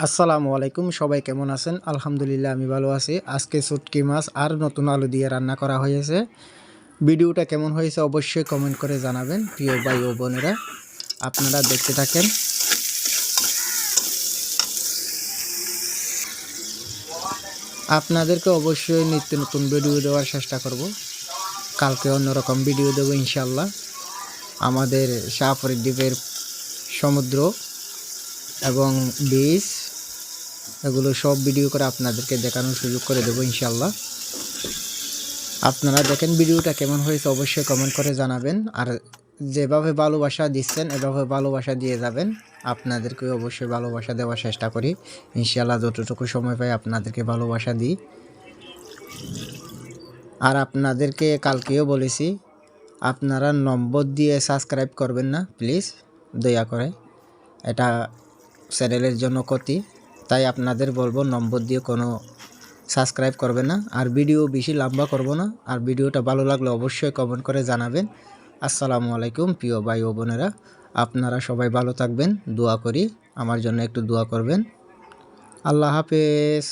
আসসালামু আলাইকুম, সবাই কেমন আছেন? আলহামদুলিল্লাহ আমি ভালো আছি। আজকে শুটকি মাছ আর নতুন আলু দিয়ে রান্না করা হয়েছে। ভিডিওটা কেমন হয়েছে অবশ্যই কমেন্ট করে জানাবেন। প্রিয় ভাই ও বোনেরা, আপনারা দেখতে থাকেন। আপনাদেরকে অবশ্যই নিত্য নতুন ভিডিও দেওয়ার চেষ্টা করব। কালকে অন্যরকম ভিডিও দেবো ইনশাল্লাহ। আমাদের শাহপরী দ্বীপের সমুদ্র এবং বিচ, এগুলো সব ভিডিও করে আপনাদেরকে দেখানোর সুযোগ করে দেবো ইনশাল্লাহ। আপনারা দেখেন ভিডিওটা কেমন হয়েছে অবশ্যই কমেন্ট করে জানাবেন। আর যেভাবে ভালোবাসা দিচ্ছেন এভাবে ভালোবাসা দিয়ে যাবেন। আপনাদেরকে অবশ্যই ভালোবাসা দেওয়ার চেষ্টা করি ইনশাআল্লাহ। যতটুকু সময় পাই আপনাদেরকে ভালোবাসা দিই। আর আপনাদেরকে কালকেও বলেছি, আপনারা নম্বর দিয়ে সাবস্ক্রাইব করবেন না প্লিজ, দয়া করে। এটা চ্যানেলের জন্য ক্ষতি। তাই আপনাদের বলবো নম্বর দিয়ে কোনো সাবস্ক্রাইব করবে না। আর ভিডিও বেশি লম্বা করব না। আর ভিডিওটা ভালো লাগলে অবশ্যই কমেন্ট করে জানাবেন। আসসালামু আলাইকুম প্রিয় ভাই ও বোনেরা, আপনারা সবাই ভালো থাকবেন। দোয়া করি, আমার জন্য একটু দোয়া করবেন। আল্লাহ হাফেজ।